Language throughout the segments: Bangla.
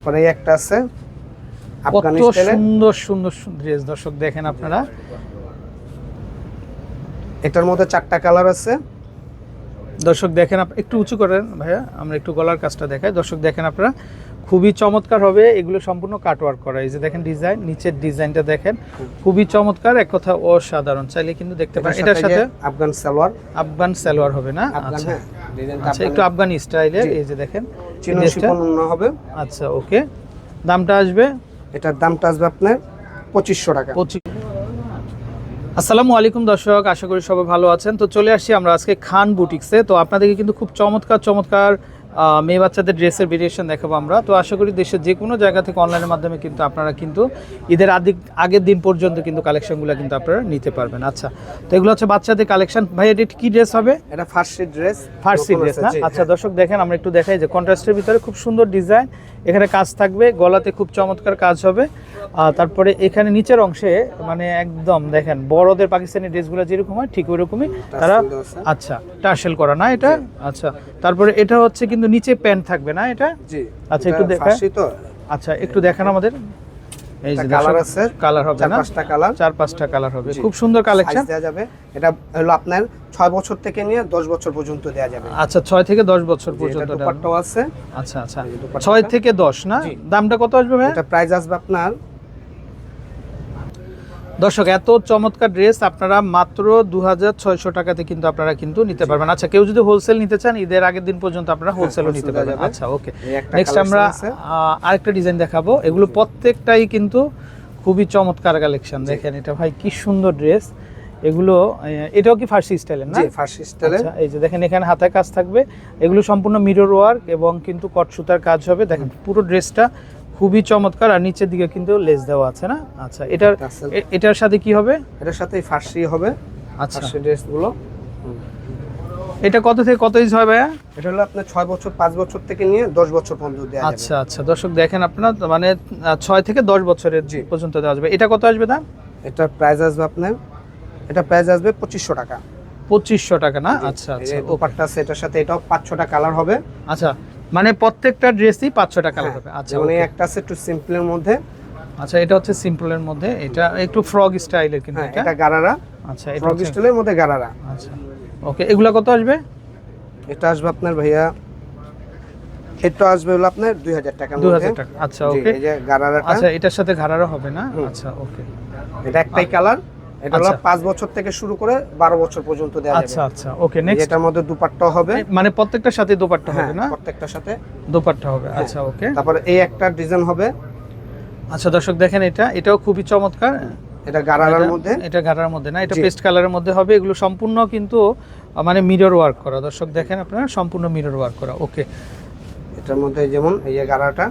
পরে একটা আছে কত সুন্দর সুন্দর ড্রেস দর্শক দেখেন আপনারা। এটার মধ্যে 4টা কালার আছে দর্শক দেখেন, একটু উঁচু করেন ভাইয়া, আমরা একটু গলার কাজটা দেখাই। দর্শক দেখেন আপনারা, খুবই চমৎকার হবে। এগুলো সম্পূর্ণ কাটওয়ার্ক করা। এই যে দেখেন ডিজাইন, নিচের ডিজাইনটা দেখেন, খুবই চমৎকার, এক কথা অসাধারণ। চাইলে কিন্তু দেখতে পারেন। এটার সাথে আফগান সালোয়ার, আফগান সালোয়ার হবে না? আচ্ছা আচ্ছা, একটু আফগানি স্টাইলের। এই যে দেখেন চিনো শিফন হবে। আচ্ছা ওকে, দামটা আসবে, এটার দামটা আসবে আপনার 2500 টাকা। আসসালামু আলাইকুম দর্শক, আশা করি সবাই ভালো আছেন। তো চলে আসছি আমরা আজকে খান বুটিক্সে। তো আপনাদেরকে কিন্তু খুব চমৎকার চমৎকার মেয়ে বাচ্চাদের ড্রেসের ভেরিয়েশন দেখাবো আমরা। তো আশা করি দেশের যে কোনো জায়গা থেকে অনলাইনের মাধ্যমে কিন্তু আপনারা কিন্তু ঈদের আগের দিন পর্যন্ত কিন্তু কালেকশনগুলো কিন্তু আপনারা নিতে পারবেন। আচ্ছা, তো এগুলো হচ্ছে বাচ্চাদের কালেকশন। ভাই এটা কি ড্রেস হবে? এটা ফার্সি ড্রেস। ফার্সি ড্রেস না? আচ্ছা দর্শক দেখেন, আমরা একটু দেখাই যে কন্ট্রাস্টের ভিতরে খুব সুন্দর ডিজাইন, এখানে কাজ থাকবে, গলাতে খুব চমৎকার কাজ হবে। তারপরে এখানে নিচের অংশে মানে একদম দেখেন বড়দের পাকিস্তানি ড্রেসগুলো যেরকম হয় ঠিক ওইরকমই তারা। আচ্ছা, টার্সেল করা না এটা? আচ্ছা, তারপরে এটা হচ্ছে কিন্তু নিচে প্যান্ট থাকবে না এটা? জি। আচ্ছা একটু দেখান। আচ্ছা একটু দেখান আমাদের। এই যে কালার আছে, কালার হবে না? 4-5টা কালার, 4-5টা কালার হবে। খুব সুন্দর কালেকশন দেয়া যাবে। এটা হলো আপনার 6 বছর থেকে নিয়ে 10 বছর পর্যন্ত দেয়া যাবে। আচ্ছা, 6 থেকে 10 বছর পর্যন্ত এটা দুপাট্টাও আছে। আচ্ছা আচ্ছা, 6 থেকে 10 না? দামটা কত আসবে ভাই? এটা প্রাইস আসবে আপনার, দর্শক এত চমৎকার ড্রেস আপনারা মাত্র 2600 টাকাতে কিন্তু আপনারা কিন্তু নিতে পারবেন। আচ্ছা, কেউ যদি হোলসেল নিতে চান ঈদের আগের দিন পর্যন্ত আপনারা হোলসেলও নিতে পারবেন। আচ্ছা ওকে, নেক্সট আমরা আরেকটা ডিজাইন দেখাবো। এগুলো প্রত্যেকটাই কিন্তু খুবই চমৎকার কালেকশন। দেখেন এটা ভাই কি সুন্দর ড্রেস। এগুলো এটাও কি ফার্সি স্টাইলের না? জি, ফার্সি স্টাইলের। এই যে দেখেন এখানে হাতে কাজ থাকবে, এগুলো সম্পূর্ণ মিরর ওয়ার্ক এবং কিন্তু কট সুতার কাজ হবে। দেখেন পুরো ড্রেসটা খুবই চমৎকার, আর নিচের দিকে কিন্তু লেস দেওয়া আছে না? আচ্ছা, এটার সাথে কি হবে? এটার সাথে ফার্সি হবে। আচ্ছা, ফার্সি ড্রেসগুলো এটা কত থেকে কত ইঞ্চ হয় ভাইয়া? এটা হলো আপনার 6 বছর, 5 বছর থেকে নিয়ে 10 বছর পর্যন্ত দেওয়া যাবে। আচ্ছা আচ্ছা, দর্শক দেখেন আপনারা, মানে 6 থেকে 10 বছরের পর্যন্ত দেওয়া যাবে। এটা কত আসবে দাম? এটার প্রাইস আসবে আপনার, এটা প্রাইস আসবে 2500 টাকা। 2500 টাকা না? আচ্ছা আচ্ছা, ওপারটা আছে, এটার সাথে এটাও 5-6টা কালার হবে। আচ্ছা, মানে প্রত্যেকটা ড্রেসই 5-6টা কালার হবে। আচ্ছা, মানে একটা আছে একটু সিম্পলের মধ্যে। আচ্ছা, এটা হচ্ছে সিম্পলের মধ্যে, এটা একটু ফ্রগ স্টাইলের কিন্তু এটা গারারা। আচ্ছা, এটা ফ্রগ স্টাইলের মধ্যে গারারা। আচ্ছা ওকে, এগুলা কত আসবে? এটা আসবে আপনার ভাইয়া, এটা আসবে হলো আপনার 2000 টাকার মধ্যে। 2000 টাকা। আচ্ছা ওকে, এই যে গারারাটা। আচ্ছা, এটার সাথে ঘাড়ারও হবে না? আচ্ছা ওকে, এটা একটাই কালার। এটা হলো 5 বছর থেকে শুরু করে 12 বছর পর্যন্ত দেওয়া যাবে। আচ্ছা আচ্ছা ওকে, নেক্সট এটার মধ্যে দুপাট্টা হবে, মানে প্রত্যেকটার সাথে দোপাট্টা হবে না? প্রত্যেকটার সাথে দোপাট্টা হবে। আচ্ছা ওকে, তারপরে এই একটা ডিজাইন হবে। আচ্ছা দর্শক দেখেন, এটাও খুবই চমৎকার। এটা গারারার মধ্যে, এটা গারার মধ্যে না, এটা পেস্ট কালারের মধ্যে হবে। এগুলো সম্পূর্ণ কিন্তু মানে মিরর ওয়ার্ক করা। দর্শক দেখেন আপনারা, সম্পূর্ণ মিরর ওয়ার্ক করা। ওকে, এটার মধ্যে যেমন এই যে গারাটা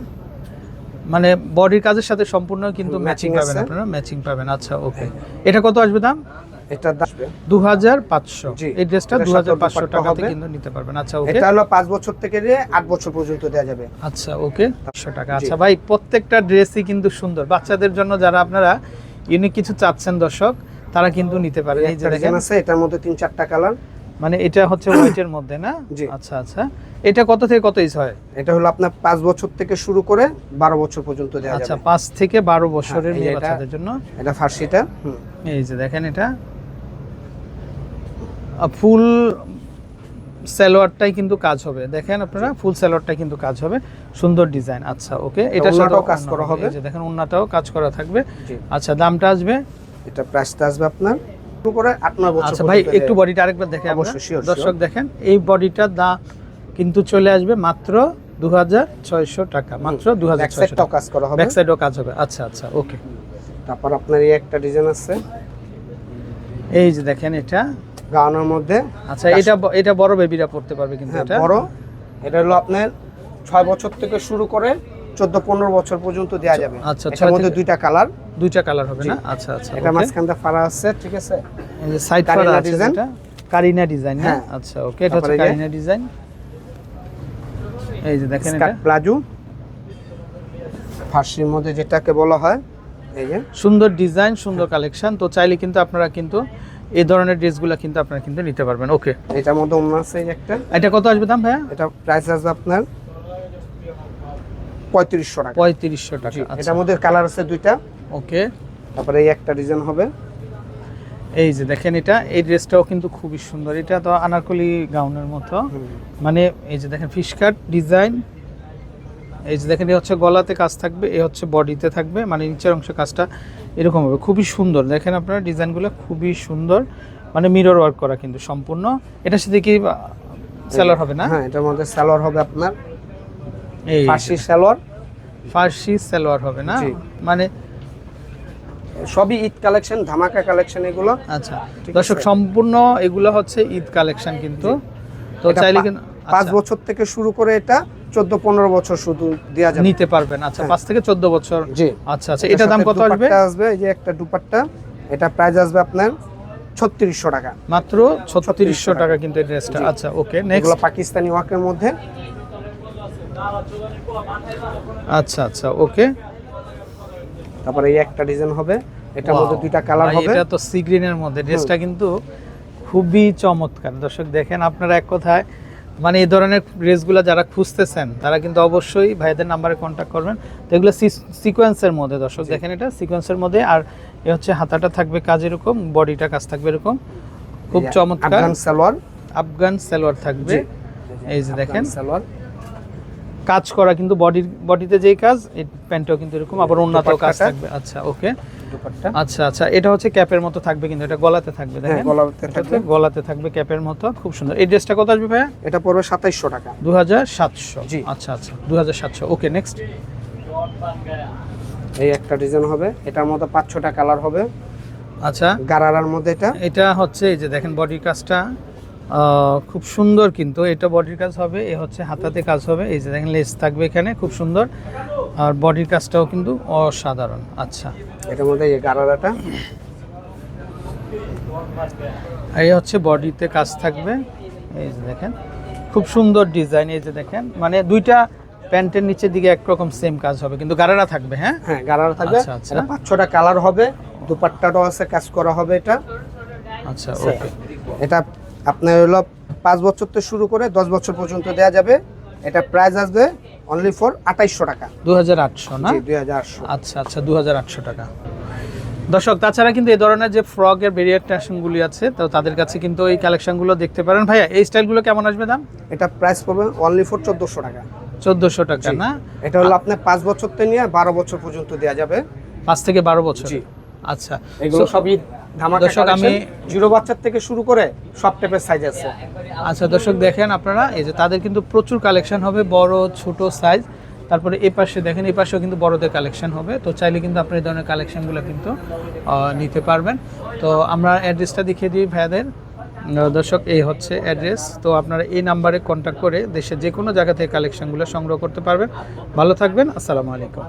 মানে বডির কাজের সাথে সম্পূর্ণ কিন্তু ম্যাচিং পাবেন আপনারা, ম্যাচিং পাবেন। আচ্ছা ওকে, এটা কত আসবে দাম? এটা আসবে 2500। এই ড্রেসটা 2500 টাকাতে কিন্তু নিতে পারবেন। আচ্ছা ওকে, এটা হলো 5 বছর থেকে নিয়ে 8 বছর পর্যন্ত দেওয়া যাবে। আচ্ছা ওকে, 500 টাকা। আচ্ছা ভাই, প্রত্যেকটা ড্রেসই কিন্তু সুন্দর। বাচ্চাদের জন্য যারা আপনারা ইউনিক কিছু চাচ্ছেন দর্শক, তারা কিন্তু নিতে পারে। এই যে দেখেন আছে, এটার মধ্যে 3-4টা কালার। মানে এটা হচ্ছে হোয়াইটের মধ্যে না? আচ্ছা আচ্ছা, এটা কত থেকে কত ইঞ্চ হয়? এটা হলো আপনার 5 বছর থেকে শুরু করে 12 বছর পর্যন্ত দেওয়া যাবে। আচ্ছা, 5 থেকে 12 বছরের মেয়ে বাচ্চাদের জন্য। এটা ফার্সিটা। এই যে দেখেন, এটা ফুল সালোয়ারটাই কিন্তু কাজ হবে। দেখেন আপনারা, ফুল সালোয়ারটাই কিন্তু কাজ হবে, সুন্দর ডিজাইন। আচ্ছা ওকে, এটা সাথেও কাজ করা হবে। এই যে দেখেন ওন্নাটাও কাজ করা থাকবে। আচ্ছা, দামটা আসবে? এটা প্রাইসটা আসবে আপনার শুরু করে 8-9 বছর। আচ্ছা ভাই, একটু বডিটা আরেকবার দেখেন অবশ্যই। দর্শক দেখেন, এই বডিটার দাম কিন্তু চলে আসবে মাত্র 2600 টাকা। মাত্র 2600 টাকা কাজ করা হবে, ব্যাক সাইডেও কাজ হবে। আচ্ছা আচ্ছা ওকে, তারপর আপনার এই একটা ডিজাইন আছে, এই যে দেখেন এটা গাউনের মধ্যে। আচ্ছা, এটা বড় বেবিরা পড়তে পারবে কিন্তু এটা বড়। এটা হলো আপনার 6 বছর থেকে শুরু করে 14-15 বছর পর্যন্ত দেওয়া যাবে। আচ্ছা, এর মধ্যে দুইটা কালার হবে না? আচ্ছা আচ্ছা, এটা মাঝখানটা ফাড়া আছে, ঠিক আছে। এই যে সাইড ফাড়া আছে, এটা কারিনা ডিজাইন না? আচ্ছা ওকে, এটা হচ্ছে কারিনা ডিজাইন। এই যে দেখেন, এটা প্লাজো ফার্সির মধ্যে যেটাকে বলা হয়। এই যে সুন্দর ডিজাইন, সুন্দর কালেকশন। তো চাইলে কিন্তু আপনারা কিন্তু এই ধরনের ড্রেসগুলো কিন্তু আপনারা কিন্তু নিতে পারবেন। ওকে, এটার মধ্যে অন্য আছে একটা। এটা কত আসবে দাম ভাইয়া? এটা প্রাইস আসবে আপনার, 3500 টাকা। 3500 টাকা। জি, আচ্ছা এটার মধ্যে কালার আছে দুইটা। ওকে, তারপরে এই একটা ডিজাইন হবে। এই যে দেখেন এটা, এই ড্রেসটাও কিন্তু খুবই সুন্দর। এটা তো আনারকলি গাউনের মতো, মানে এই যে দেখেন ফিশ কাট ডিজাইন। এই যে দেখেন, এই হচ্ছে গলাতে কাজ থাকবে, এই হচ্ছে বডিতে থাকবে, মানে নিচের অংশে কাজটা এরকম হবে। খুবই সুন্দর, দেখেন আপনারা ডিজাইনগুলো খুবই সুন্দর, মানে মিরর ওয়ার্ক করা কিন্তু সম্পূর্ণ। এটার সাথে কি সেলর হবে না? হ্যাঁ, এটার মধ্যে সালোয়ার হবে আপনার এই ফার্সি সালোয়ার। ফার্সি সালোয়ার হবে না, জি। মানে সবই ঈদ কালেকশন, ধামাকা কালেকশন এগুলো। আচ্ছা ঠিক দর্শক, আছে। সম্পূর্ণ এগুলো হচ্ছে ঈদ কালেকশন কিন্তু। তো এটা চাইলে কিন্তু 5 বছর থেকে শুরু করে এটা 14-15 বছর শুধু দেয়া যাবে। নিতে পারবেন। আচ্ছা, হ্যাঁ। 5 থেকে 14 বছর। জি। আচ্ছা আচ্ছা, এটার দাম কত আসবে? দুপাট্টা আসবে, এই যে একটা দুপাট্টা, এটা প্রাইস আসবে আপনার 3600 টাকা। মাত্র 3600 টাকা কিন্তু এই ড্রেসটা। জি। আচ্ছা ওকে, এগুলো নেক্সট। পাকিস্তানি ওয়ার্কের মধ্যে। আচ্ছা আচ্ছা ওকে, তারপরে এই একটা ডিজাইন হবে, এটার মধ্যে দুইটা কালার ভাই, হবে। এটা তো সি গ্রিনের মধ্যে, ড্রেসটা কিন্তু খুবই চমৎকার। দর্শক দেখেন, আপনারা এক কথায় মানে এই ধরনের ড্রেসগুলো যারা খুঁজতেছেন তারা কিন্তু অবশ্যই ভাইদের নাম্বারে কন্ট্যাক্ট করবেন। তো এগুলো সিকোয়েন্সের মধ্যে, দর্শক দেখেন এটা সিকোয়েন্সের মধ্যে। আর এ হচ্ছে হাতাটা থাকবে কাজ এরকম, বডিটা কাজ থাকবে এরকম, খুব চমৎকার। আফগান সালোয়ার। আফগান সালোয়ার থাকবে, জি। এই যে দেখেন সালোয়ার কাজ করা কিন্তু বডিতে যেই কাজ, এই প্যান্টটাও কিন্তু এরকম, আবার অন্যতেও কাজ দুপাট্টাটা। থাকবে। আচ্ছা ওকে, দুপাট্টা। আচ্ছা আচ্ছা, এটা হচ্ছে ক্যাপের মতো থাকবে কিন্তু এটা গলাতে থাকবে, হ্যাঁ, দেখেন গলাতে থাকবে। গলাতে থাকবে ক্যাপের মতো, খুব সুন্দর। এই ড্রেসটা কত আসবে ভাইয়া? এটা পড়বে 2700 টাকা। 2700। জি। আচ্ছা আচ্ছা, 2700। ওকে, নেক্সট। এই একটা ডিজাইন হবে, এটার মধ্যে 5-6টা কালার হবে। আচ্ছা, গারারার মধ্যে এটা। এটা হচ্ছে এই যে দেখেন বডির কাজটা খুব সুন্দর কিন্তু। এটা বডির কাজ হবে, এ হচ্ছে হাতাতে কাজ হবে, এই যে দেখেন লেস থাকবে এখানে, খুব সুন্দর। আর বডির কাজটাও কিন্তু অসাধারণ। আচ্ছা, এটার মধ্যে এই গারারাটা। এই হচ্ছে বডিতে কাজ থাকবে, এই যে দেখেন খুব সুন্দর ডিজাইন। এই যে দেখেন, মানে দুইটা প্যান্টের নিচের দিকে একরকম সেম কাজ হবে, কিন্তু গারারা থাকবে। হ্যাঁ হ্যাঁ, গারারা থাকবে। আচ্ছা, আচ্ছা। এটা 5-6টা কালার হবে, দুপাট্টাটাও আছে, কাজ করা হবে এটা। আচ্ছা ওকে, এটা আপনার হলো 5 বছর থেকে শুরু করে 10 বছর পর্যন্ত দেয়া যাবে। এটা প্রাইস আসবে অনলি ফর 2800 টাকা। 2800 না? জি, 2800। আচ্ছা আচ্ছা, 2800 টাকা। দর্শক, তাছাড়া কিন্তু এই ধরনের যে ফ্রকের ভেরিয়েশনগুলি আছে, তো তাদের কাছে কিন্তু এই কালেকশনগুলো দেখতে পারেন। ভাইয়া, এই স্টাইলগুলো কেমন আসবে দাম? এটা প্রাইস পড়বে অনলি ফর 1400 টাকা। 1400 টাকা জি। না? এটা হলো আপনার 5 বছর থেকে নিয়ে 12 বছর পর্যন্ত দেয়া যাবে। 5 থেকে 12 বছর। জি। আচ্ছা, এগুলো সবই ধামাকা দর্শক, কালেকশন। আমি- জিরো বাচ্চার থেকে শুরু করে সব টাইপের সাইজ আছে। আচ্ছা দর্শক দেখেন আপনারা, এই যে তাদের কিন্তু প্রচুর কালেকশন হবে, বড় ছোট সাইজ। তারপরে এই পাশে দেখেন, এই পাশেও কিন্তু বড়দের কালেকশন হবে। তো চাইলে কিন্তু আপনি এই ধরনের কালেকশনগুলো কিন্তু নিতে পারবেন। তো আমরা অ্যাড্রেসটা দেখিয়ে দিই ভাইয়াদের। দর্শক, এই হচ্ছে অ্যাড্রেস। তো আপনারা এই নাম্বারে কন্ট্যাক্ট করে দেশের যে কোনো জায়গা থেকে কালেকশনগুলো সংগ্রহ করতে পারবেন। ভালো থাকবেন, আসসালামু আলাইকুম।